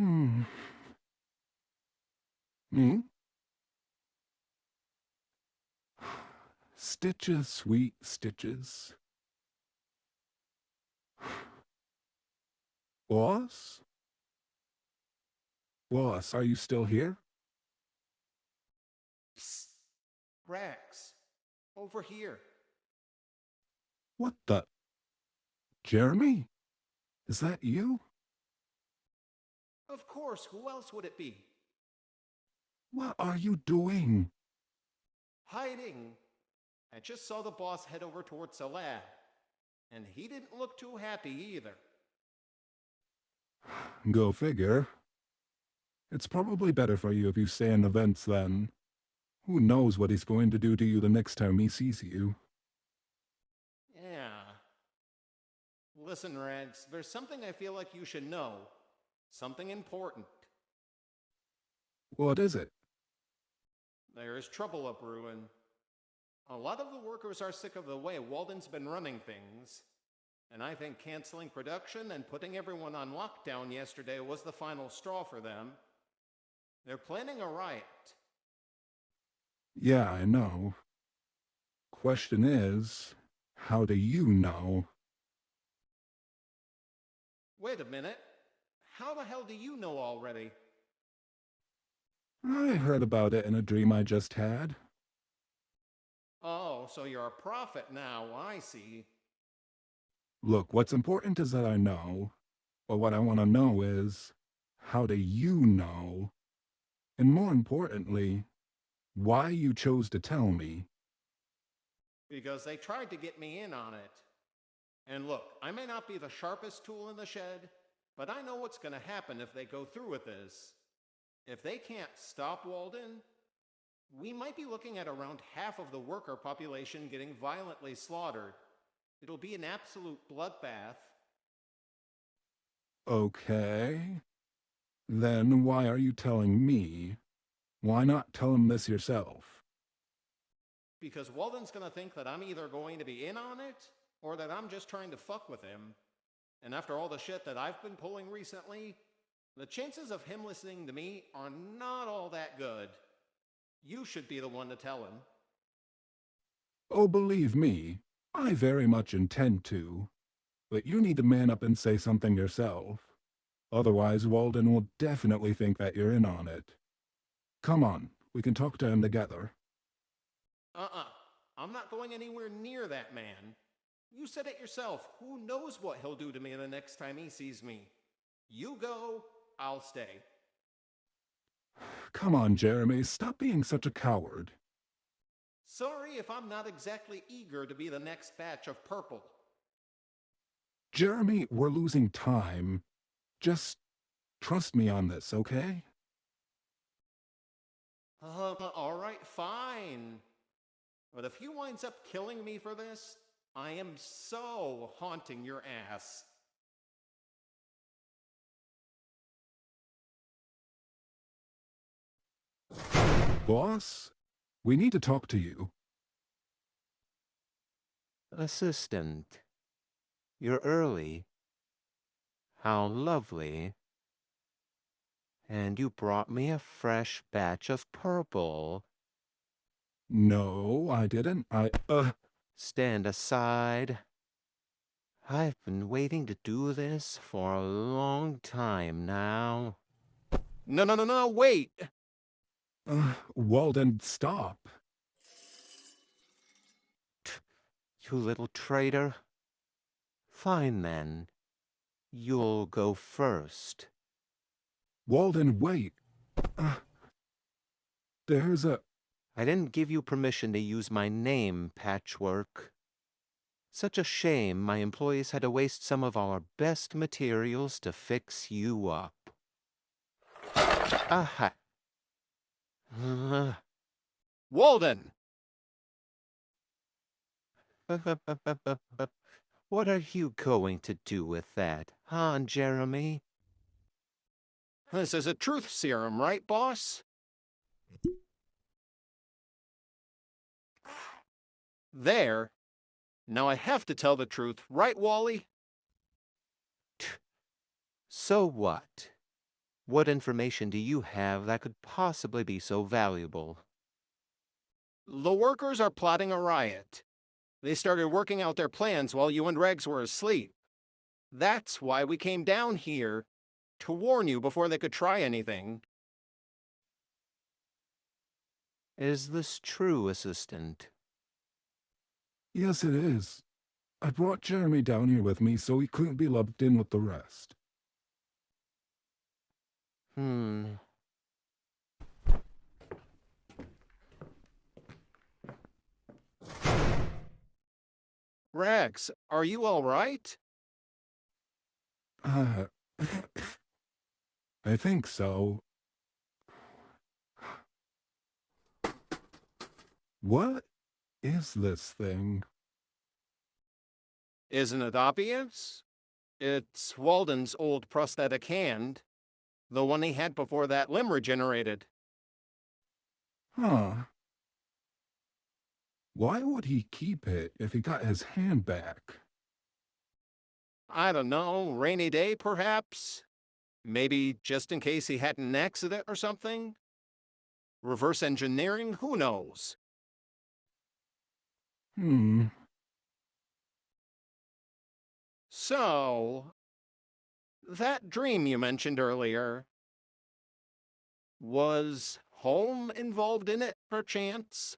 Hmm. Me? Stitches, sweet stitches. Boss? Boss, are you still here? Psst. Rex, over here. What the? Jeremy? Is that you? Of course, who else would it be? What are you doing? Hiding. I just saw the boss head over towards the lab, and he didn't look too happy either. Go figure. It's probably better for you if you stay in the vents then. Who knows what he's going to do to you the next time he sees you? Yeah. Listen, Rex, there's something I feel like you should know. Something important. What is it? There is trouble up Ruin. A lot of the workers are sick of the way Walden's been running things. And I think canceling production and putting everyone on lockdown yesterday was the final straw for them. They're planning a riot. Yeah, I know. Question is, how do you know? Wait a minute. How the hell do you know already? I heard about it in a dream I just had. Oh, so you're a prophet now, I see. Look, what's important is that I know. But what I want to know is, how do you know? And more importantly, why you chose to tell me. Because they tried to get me in on it. And look, I may not be the sharpest tool in the shed, but I know what's going to happen if they go through with this. If they can't stop Walden, we might be looking at around half of the worker population getting violently slaughtered. It'll be an absolute bloodbath. Okay. Then why are you telling me? Why not tell him this yourself? Because Walden's going to think that I'm either going to be in on it, or that I'm just trying to fuck with him. And after all the shit that I've been pulling recently, the chances of him listening to me are not all that good. You should be the one to tell him. Oh, believe me, I very much intend to. But you need to man up and say something yourself. Otherwise, Walden will definitely think that you're in on it. Come on, we can talk to him together. Uh-uh. I'm not going anywhere near that man. You said it yourself. Who knows what he'll do to me the next time he sees me? You go, I'll stay. Come on, Jeremy, stop being such a coward. Sorry if I'm not exactly eager to be the next batch of purple. Jeremy, we're losing time. Just trust me on this, okay? Alright, fine. But if he winds up killing me for this, I am so haunting your ass. Boss, we need to talk to you. Assistant, you're early. How lovely. And you brought me a fresh batch of purple. No, I didn't. Stand aside. I've been waiting to do this for a long time now. No, wait! Walden, stop. You little traitor. Fine then. You'll go first. Walden, wait. There's a... I didn't give you permission to use my name, Patchwork. Such a shame my employees had to waste some of our best materials to fix you up. Aha. Walden! What are you going to do with that, huh, Jeremy? This is a truth serum, right, boss? There. Now I have to tell the truth, right, Wally? So what? What information do you have that could possibly be so valuable? The workers are plotting a riot. They started working out their plans while you and Regs were asleep. That's why we came down here, to warn you before they could try anything. Is this true, Assistant? Yes, it is. I brought Jeremy down here with me so he couldn't be lumped in with the rest. Rex, are you all right? I think so. What is this thing? Isn't it obvious? It's Walden's old prosthetic hand, the one he had before that limb regenerated. Huh. Why would he keep it if he got his hand back? I don't know, rainy day perhaps? Maybe just in case he had an accident or something? Reverse engineering? Who knows? So, that dream you mentioned earlier, was home involved in it, perchance?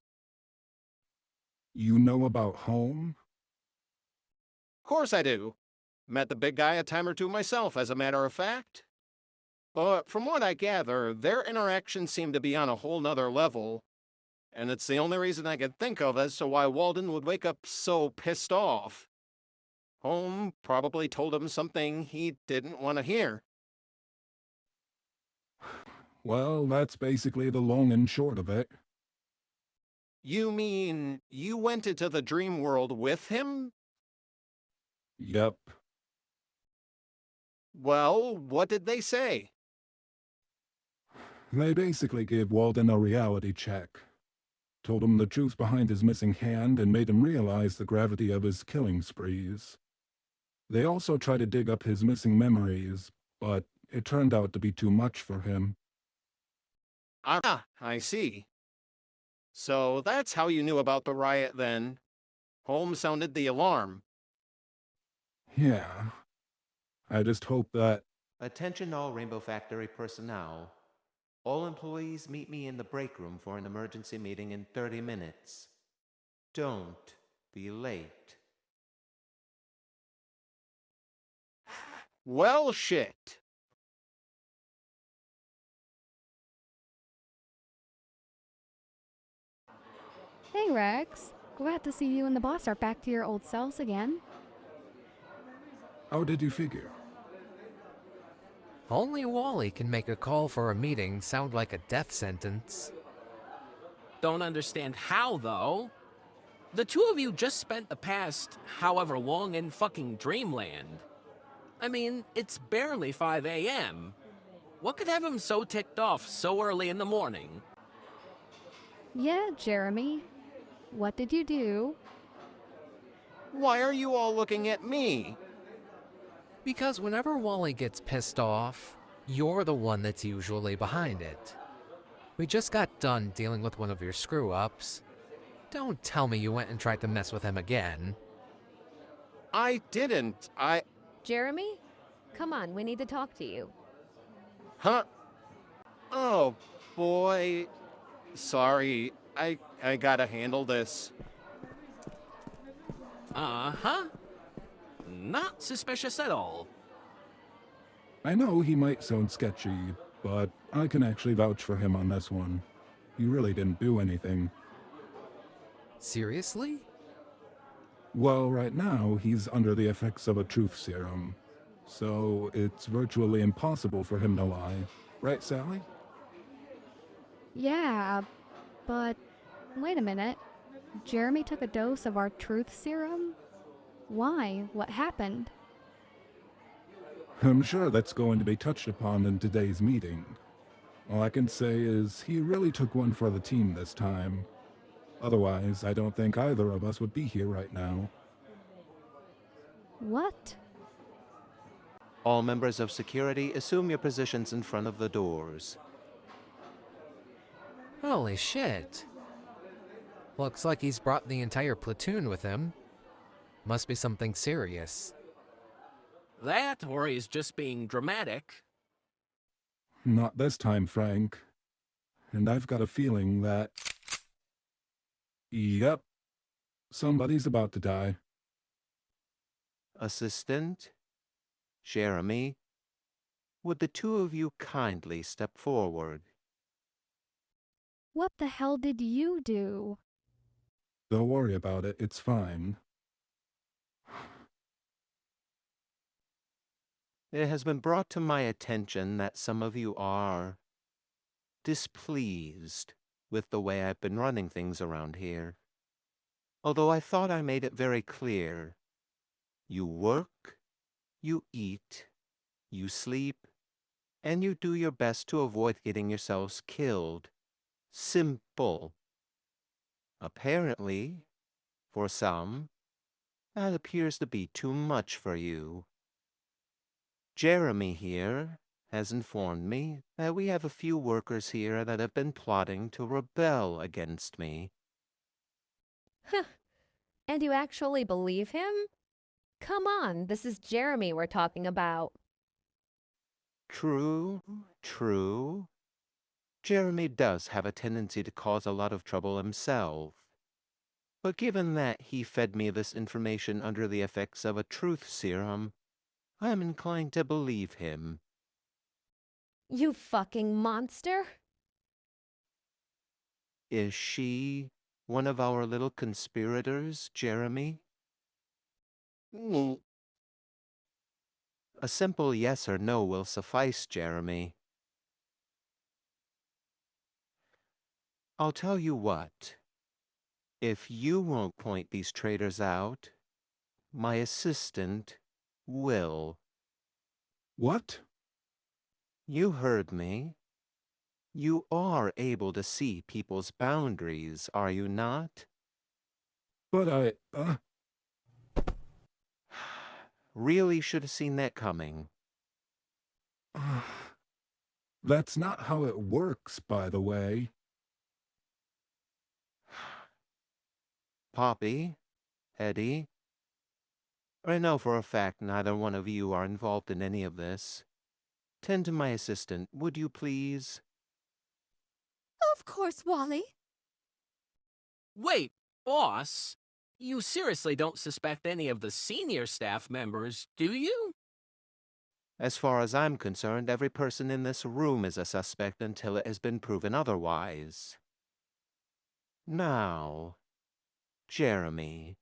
You know about home? Course I do. Met the big guy a time or two myself, as a matter of fact. But from what I gather, their interactions seem to be on a whole nother level, and it's the only reason I can think of as to why Walden would wake up so pissed off. Home probably told him something he didn't want to hear. Well, that's basically the long and short of it. You mean you went into the dream world with him? Yep. Well, what did they say? They basically gave Walden a reality check. Told him the truth behind his missing hand and made him realize the gravity of his killing sprees. They also tried to dig up his missing memories, but it turned out to be too much for him. Ah, I see. So that's how you knew about the riot then. Holmes sounded the alarm. Yeah. I just hope that... Attention all Rainbow Factory personnel. All employees meet me in the break room for an emergency meeting in 30 minutes. Don't be late. Well, shit. Hey Rex, glad to see you and the boss are back to your old selves again. How did you figure? Only Wally can make a call for a meeting sound like a death sentence. Don't understand how, though. The two of you just spent the past however long in fucking dreamland. I mean, it's barely 5 a.m. What could have him so ticked off so early in the morning? Yeah, Jeremy. What did you do? Why are you all looking at me? Because whenever Wally gets pissed off, you're the one that's usually behind it. We just got done dealing with one of your screw-ups. Don't tell me you went and tried to mess with him again. I didn't. Jeremy? Come on, we need to talk to you. Huh? Oh, boy. Sorry. I gotta handle this. Uh-huh. Not suspicious at all. I know he might sound sketchy, but I can actually vouch for him on this one. He really didn't do anything. Seriously? Well, right now, he's under the effects of a truth serum. So it's virtually impossible for him to lie. Right, Sally? Yeah, but wait a minute. Jeremy took a dose of our truth serum? Why? What happened? I'm sure that's going to be touched upon in today's meeting. All I can say is he really took one for the team this time. Otherwise, I don't think either of us would be here right now. What? All members of security, assume your positions in front of the doors. Holy shit. Looks like he's brought the entire platoon with him. Must be something serious. That, or he's just being dramatic. Not this time, Frank. And I've got a feeling that... Yep. Somebody's about to die. Assistant, Jeremy, would the two of you kindly step forward? What the hell did you do? Don't worry about it, it's fine. It has been brought to my attention that some of you are displeased with the way I've been running things around here. Although I thought I made it very clear. You work, you eat, you sleep, and you do your best to avoid getting yourselves killed. Simple. Apparently, for some, that appears to be too much for you. Jeremy here has informed me that we have a few workers here that have been plotting to rebel against me. And you actually believe him? Come on, this is Jeremy we're talking about. True, true. Jeremy does have a tendency to cause a lot of trouble himself. But given that he fed me this information under the effects of a truth serum, I am inclined to believe him. You fucking monster! Is she one of our little conspirators, Jeremy? A simple yes or no will suffice, Jeremy. I'll tell you what. If you won't point these traitors out, my assistant will. What? You heard me. You are able to see people's boundaries, are you not? But Really should have seen that coming. That's not how it works, by the way. Poppy, Eddie, I know for a fact neither one of you are involved in any of this. Tend to my assistant, would you please? Of course, Wally. Wait, boss? You seriously don't suspect any of the senior staff members, do you? As far as I'm concerned, every person in this room is a suspect until it has been proven otherwise. Now, Jeremy,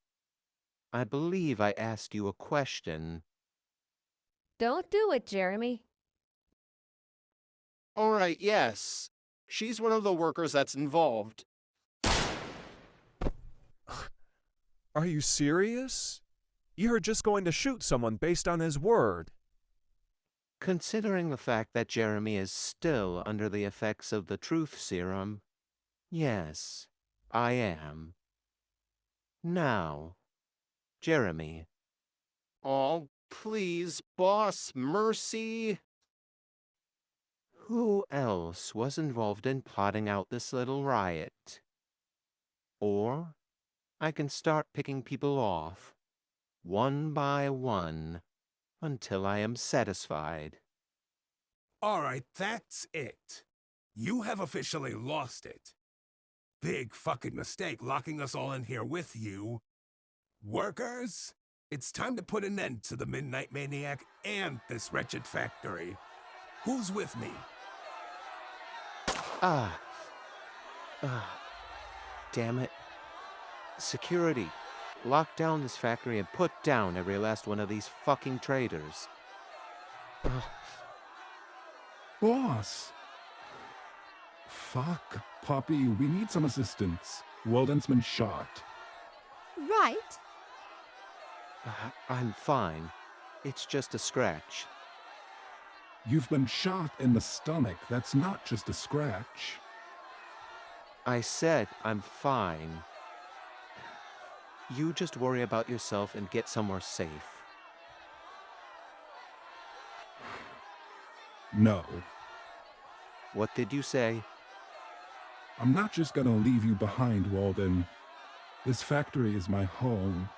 I believe I asked you a question. Don't do it, Jeremy. All right, yes. She's one of the workers that's involved. Are you serious? You're just going to shoot someone based on his word. Considering the fact that Jeremy is still under the effects of the truth serum, yes, I am. Now, Jeremy. Oh, please, boss, mercy. Who else was involved in plotting out this little riot? Or I can start picking people off, one by one, until I am satisfied. All right, that's it. You have officially lost it. Big fucking mistake locking us all in here with you. Workers, it's time to put an end to the Midnight Maniac and this wretched factory. Who's with me? Damn it. Security, lock down this factory and put down every last one of these fucking traitors. Boss! Fuck, Poppy, we need some assistance. Walden's been shot. Right? I'm fine. It's just a scratch. You've been shot in the stomach. That's not just a scratch. I said I'm fine. You just worry about yourself and get somewhere safe. No. What did you say? I'm not just gonna leave you behind, Walden. This factory is my home,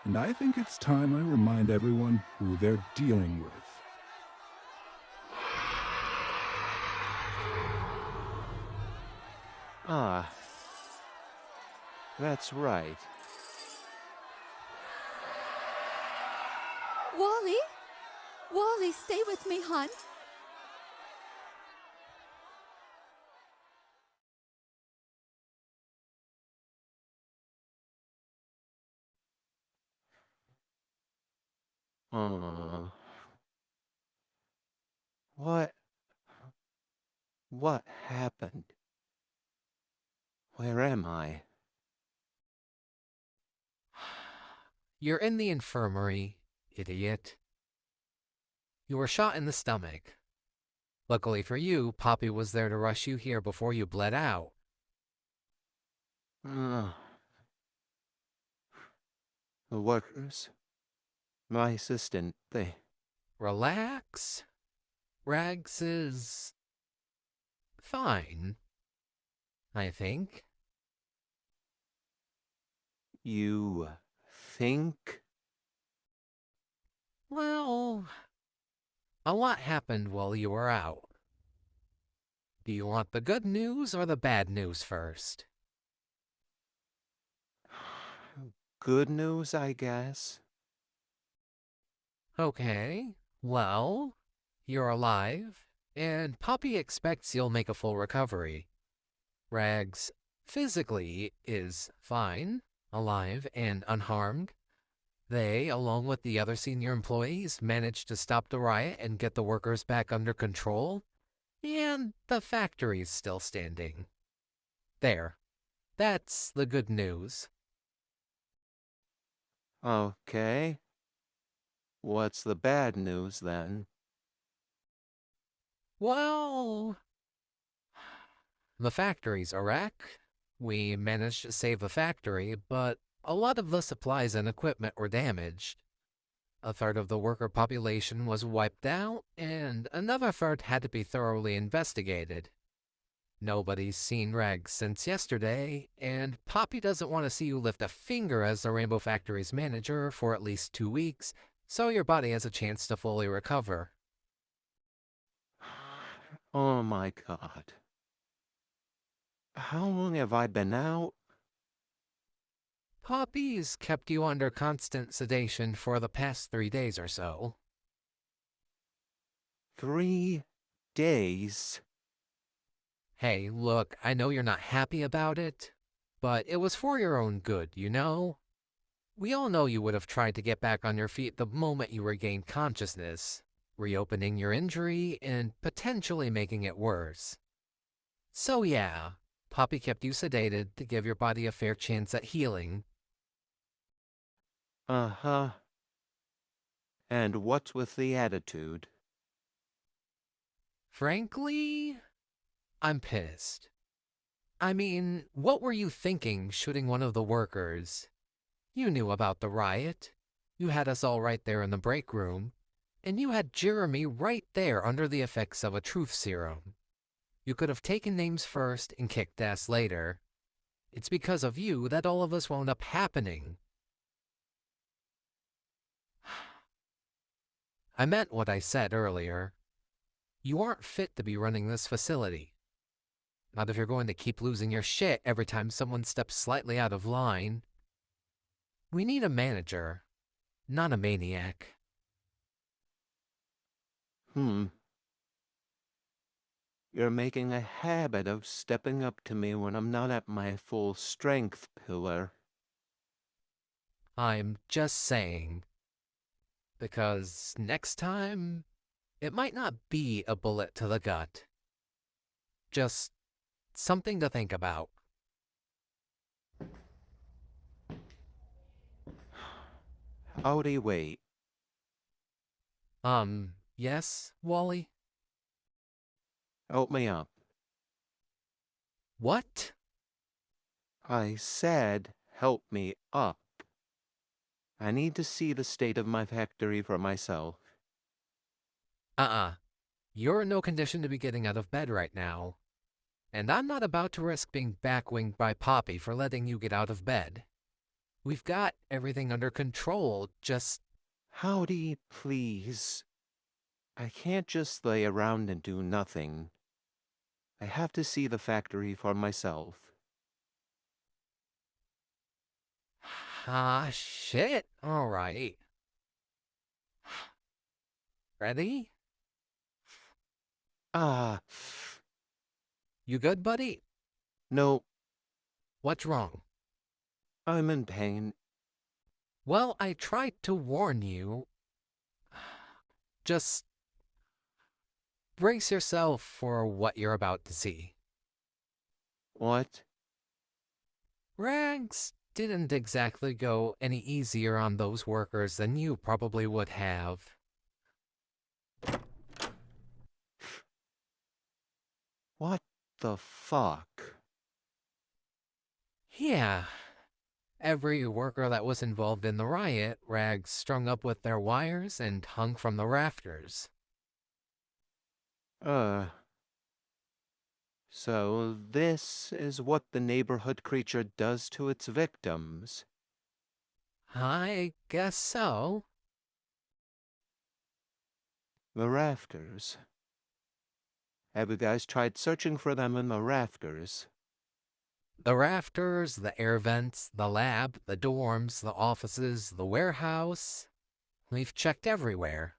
and I think it's time I remind everyone who they're dealing with. Ah, that's right. Wally? Wally, stay with me, hon. Uh, what? What happened? Where am I? You're in the infirmary, idiot. You were shot in the stomach. Luckily for you, Poppy was there to rush you here before you bled out. Uh, the workers. My assistant, they... Relax. Rags is... fine. I think. You think? Well, a lot happened while you were out. Do you want the good news or the bad news first? Good news, I guess. Okay, well, you're alive, and Poppy expects you'll make a full recovery. Rags, physically, is fine, alive, and unharmed. They, along with the other senior employees, managed to stop the riot and get the workers back under control, and the factory's still standing. There. That's the good news. Okay. What's the bad news, then? Well, the factory's a wreck. We managed to save the factory, but a lot of the supplies and equipment were damaged. A third of the worker population was wiped out, and another third had to be thoroughly investigated. Nobody's seen Rags since yesterday, and Poppy doesn't want to see you lift a finger as the Rainbow Factory's manager for at least 2 weeks, so your body has a chance to fully recover. Oh my God. How long have I been out? Poppy's kept you under constant sedation for the past 3 days or so. 3 days? Hey, look, I know you're not happy about it, but it was for your own good, you know? We all know you would have tried to get back on your feet the moment you regained consciousness, reopening your injury and potentially making it worse. So yeah, Poppy kept you sedated to give your body a fair chance at healing. Uh-huh. And what's with the attitude? Frankly, I'm pissed. I mean, what were you thinking shooting one of the workers? You knew about the riot. You had us all right there in the break room. And you had Jeremy right there under the effects of a truth serum. You could have taken names first and kicked ass later. It's because of you that all of us wound up happening. I meant what I said earlier. You aren't fit to be running this facility. Not if you're going to keep losing your shit every time someone steps slightly out of line. We need a manager, not a maniac. You're making a habit of stepping up to me when I'm not at my full strength, Pillar. I'm just saying. Because next time, it might not be a bullet to the gut. Just something to think about. Howdy, wait. Yes, Wally? Help me up. What? I said help me up. I need to see the state of my factory for myself. You're in no condition to be getting out of bed right now. And I'm not about to risk being backwinged by Poppy for letting you get out of bed. We've got everything under control, just... Howdy, please. I can't just lay around and do nothing. I have to see the factory for myself. Ah, shit. Alright. Ready? Ah, You good, buddy? no, What's wrong? I'm in pain. Well, I tried to warn you. Just brace yourself for what you're about to see. What? Rags didn't exactly go any easier on those workers than you probably would have. What the fuck? Yeah. Every worker that was involved in the riot, Rags strung up with their wires and hung from the rafters. So this is what the neighborhood creature does to its victims. I guess so. The rafters. Have you guys tried searching for them in the rafters? The rafters, the air vents, the lab, the dorms, the offices, the warehouse. We've checked everywhere.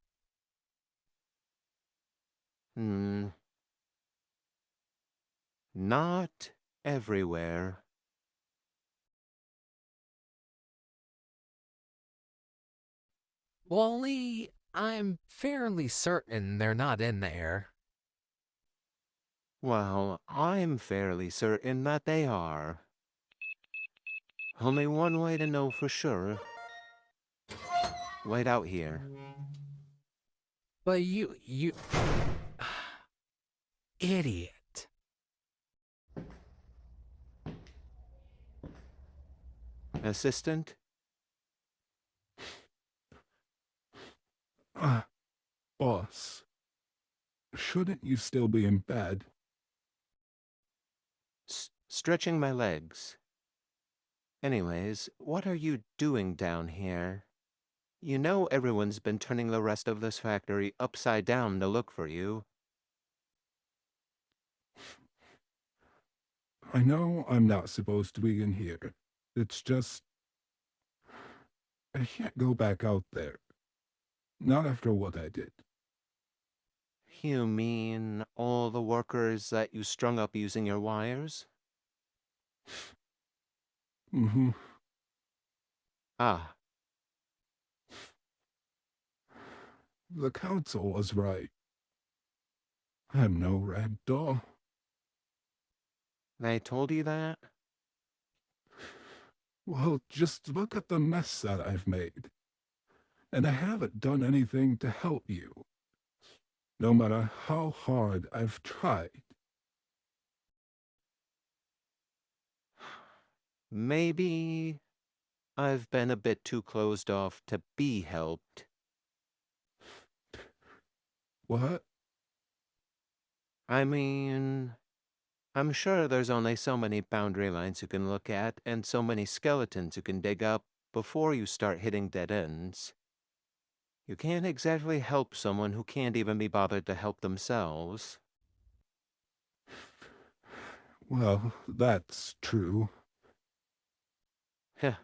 Not everywhere. Wally, I'm fairly certain they're not in there. Well, I'm fairly certain that they are. Only one way to know for sure. Wait out here. But you... Idiot. Assistant? Boss, shouldn't you still be in bed? Stretching my legs. Anyways, what are you doing down here? You know everyone's been turning the rest of this factory upside down to look for you. I know I'm not supposed to be in here. It's just... I can't go back out there. Not after what I did. You mean all the workers that you strung up using your wires? Mm-hmm. Ah, The council was right. I'm no ragdoll. they told you that? Well, just look at the mess that I've made. And I haven't done anything to help you. No matter how hard I've tried. Maybe I've been a bit too closed off to be helped. What? I mean, I'm sure there's only so many boundary lines you can look at and so many skeletons you can dig up before you start hitting dead ends. You can't exactly help someone who can't even be bothered to help themselves. Well, that's true. Heh.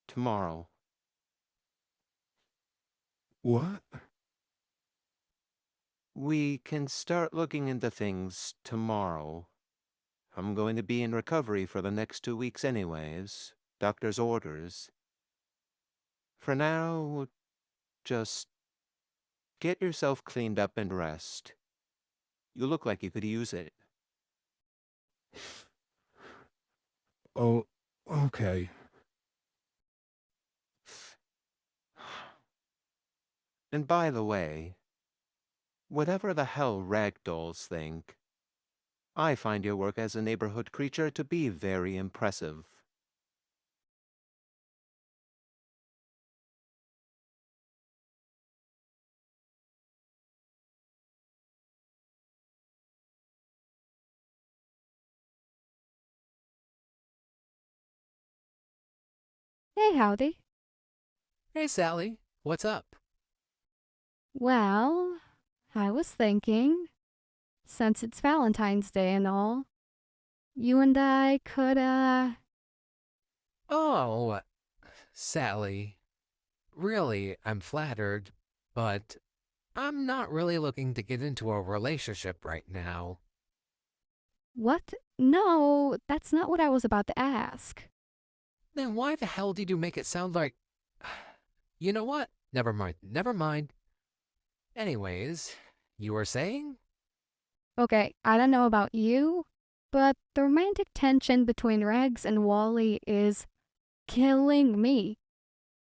Tomorrow. What? We can start looking into things tomorrow. I'm going to be in recovery for the next 2 weeks anyways. Doctor's orders. For now, just get yourself cleaned up and rest. You look like you could use it. Oh, okay. And by the way, whatever the hell ragdolls think, I find your work as a neighborhood creature to be very impressive. Hey, Howdy. Hey, Sally. What's up? Well, I was thinking, since it's Valentine's Day and all, you and I could, Oh, Sally. Really, I'm flattered, but I'm not really looking to get into a relationship right now. What? No, that's not what I was about to ask. Then why the hell did you make it sound like... You know what? Never mind. Never mind. Anyways, you were saying? Okay, I don't know about you, but the romantic tension between Rags and Wally is killing me.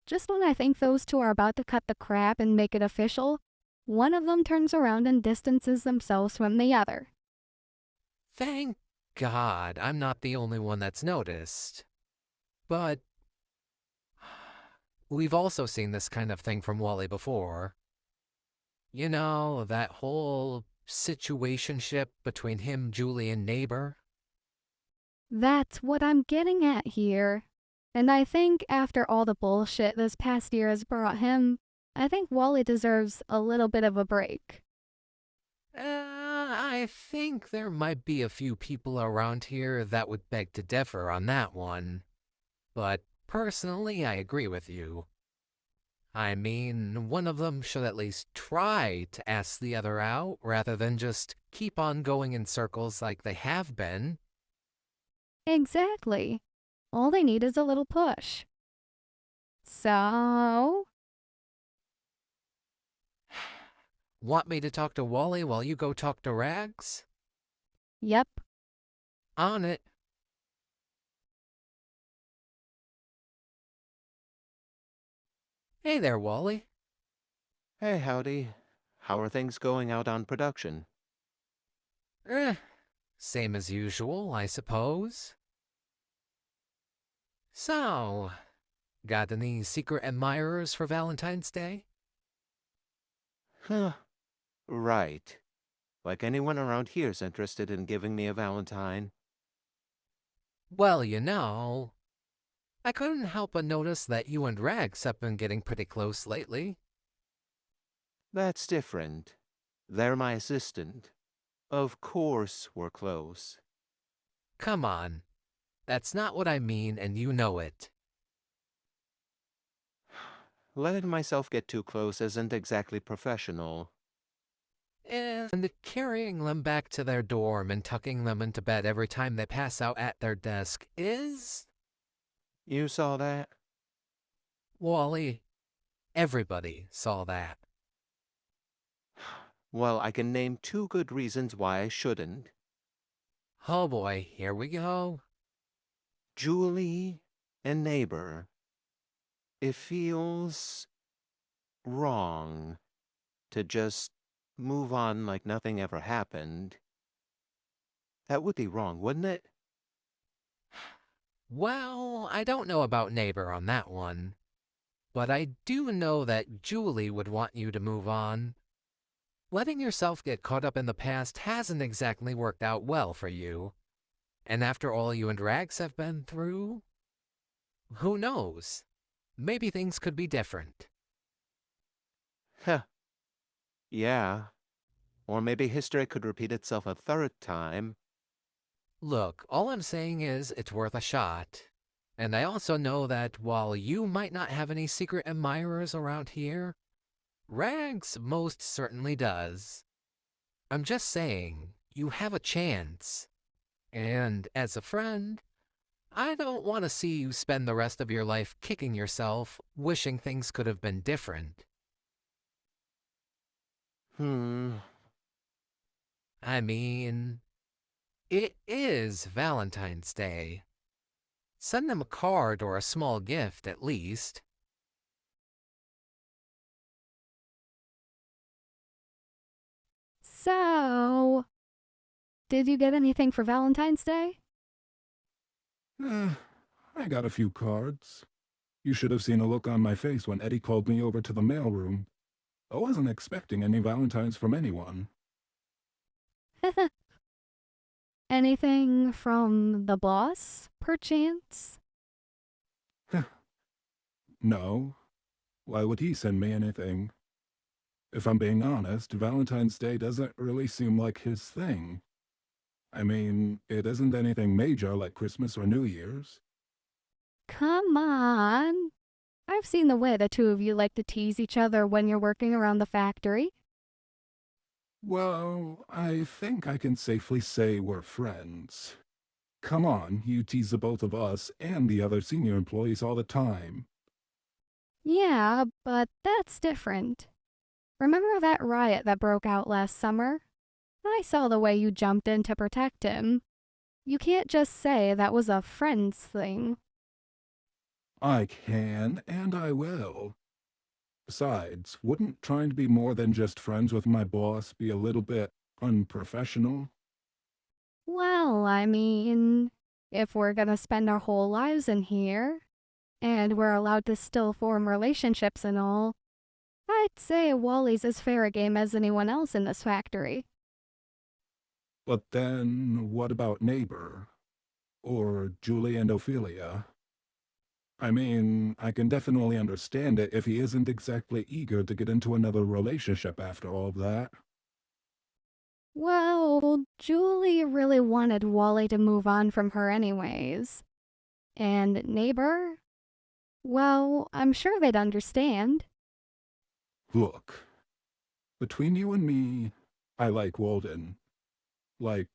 Just when I think those two are about to cut the crap and make it official, one of them turns around and distances themselves from the other. Thank God I'm not the only one that's noticed. But we've also seen this kind of thing from Wally before. You know, that whole situationship between him, Julie, and Neighbor. That's what I'm getting at here. And I think after all the bullshit this past year has brought him, I think Wally deserves a little bit of a break. I think there might be a few people around here that would beg to differ on that one. But personally, I agree with you. I mean, one of them should at least try to ask the other out rather than just keep on going in circles like they have been. Exactly. All they need is a little push. So, Want me to talk to Wally while you go talk to Rags? yep. On it. Hey there, Wally. Hey, Howdy. How are things going out on production? Same as usual, I suppose. So, got any secret admirers for Valentine's Day? Huh. Right. Like anyone around here's interested in giving me a Valentine. Well, you know, I couldn't help but notice that you and Rags have been getting pretty close lately. That's different. They're my assistant. Of course we're close. Come on. That's not what I mean, and you know it. Letting myself get too close isn't exactly professional. And carrying them back to their dorm and tucking them into bed every time they pass out at their desk is... You saw that? Wally, everybody saw that. Well, I can name 2 good reasons why I shouldn't. Oh boy, here we go. Julie and Neighbor. It feels wrong to just move on like nothing ever happened. That would be wrong, wouldn't it? Well, I don't know about Neighbor on that one. But I do know that Julie would want you to move on. Letting yourself get caught up in the past hasn't exactly worked out well for you. And after all you and Rags have been through, who knows? Maybe things could be different. Huh. Yeah. Or maybe history could repeat itself a 3rd time. Look, all I'm saying is it's worth a shot. And I also know that while you might not have any secret admirers around here, Rags most certainly does. I'm just saying, you have a chance. And as a friend, I don't want to see you spend the rest of your life kicking yourself, wishing things could have been different. I mean, it is Valentine's Day. Send them a card or a small gift, at least. So, did you get anything for Valentine's Day? I got a few cards. You should have seen the look on my face when Eddie called me over to the mailroom. I wasn't expecting any Valentines from anyone. Anything from the boss, perchance? no. Why would he send me anything? If I'm being honest, Valentine's Day doesn't really seem like his thing. I mean, it isn't anything major like Christmas or New Year's. Come on. I've seen the way the two of you like to tease each other when you're working around the factory. Well, I think I can safely say we're friends. Come on, you tease the both of us and the other senior employees all the time. Yeah, but that's different. Remember that riot that broke out last summer? I saw the way you jumped in to protect him. You can't just say that was a friend's thing. I can, and I will. Besides, wouldn't trying to be more than just friends with my boss be a little bit unprofessional? Well, I mean, if we're gonna spend our whole lives in here, and we're allowed to still form relationships and all, I'd say Wally's as fair a game as anyone else in this factory. But then, what about Neighbor? Or Julie and Ophelia? I mean, I can definitely understand it if he isn't exactly eager to get into another relationship after all that. Well, Julie really wanted Wally to move on from her anyways. And Neighbor? Well, I'm sure they'd understand. Look, between you and me, I like Walden. Like,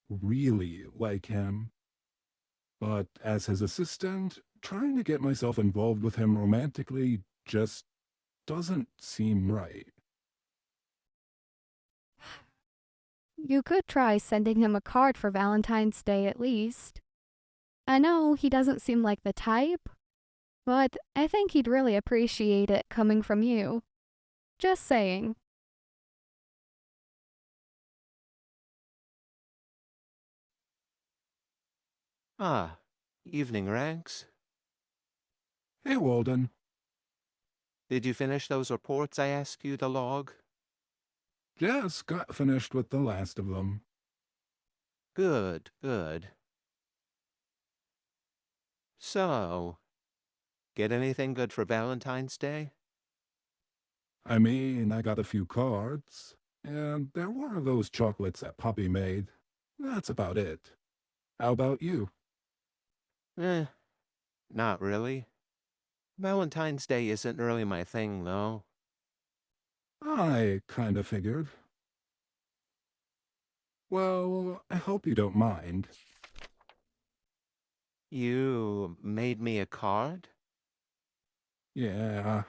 really like him. But as his assistant, trying to get myself involved with him romantically just doesn't seem right. You could try sending him a card for Valentine's Day at least. I know he doesn't seem like the type, but I think he'd really appreciate it coming from you. Just saying. Ah, evening, Rags. Hey, Walden. Did you finish those reports I asked you to log? Just got finished with the last of them. Good, good. So, get anything good for Valentine's Day? I mean, I got a few cards, and there were those chocolates that Poppy made. That's about it. How about you? Eh, not really. Valentine's Day isn't really my thing, though. I kinda figured. Well, I hope you don't mind. You made me a card? Yeah,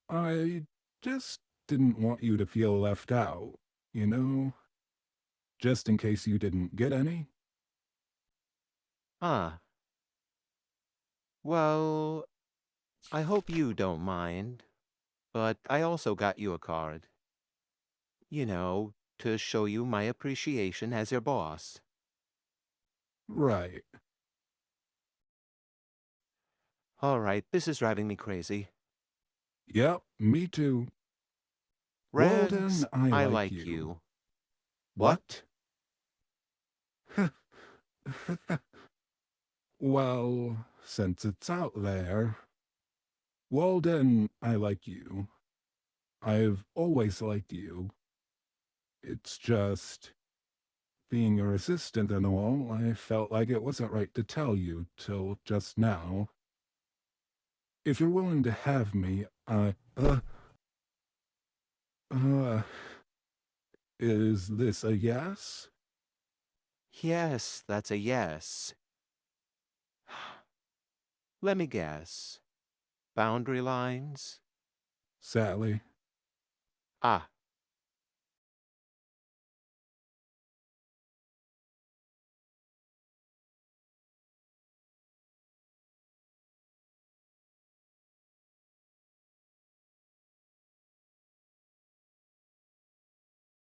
I just didn't want you to feel left out, you know? Just in case you didn't get any. Huh. Well, I hope you don't mind, but I also got you a card. You know, to show you my appreciation as your boss. Right. All right, this is driving me crazy. Yep, me too. Rags, Walden, I I like like you. you. What? Well, since it's out there. Walden, I like you. I've always liked you. It's just, being your assistant and all, I felt like it wasn't right to tell you till just now. If you're willing to have me, uh, is this a yes? Yes, that's a yes. Let me guess. Boundary lines? Sally. Ah,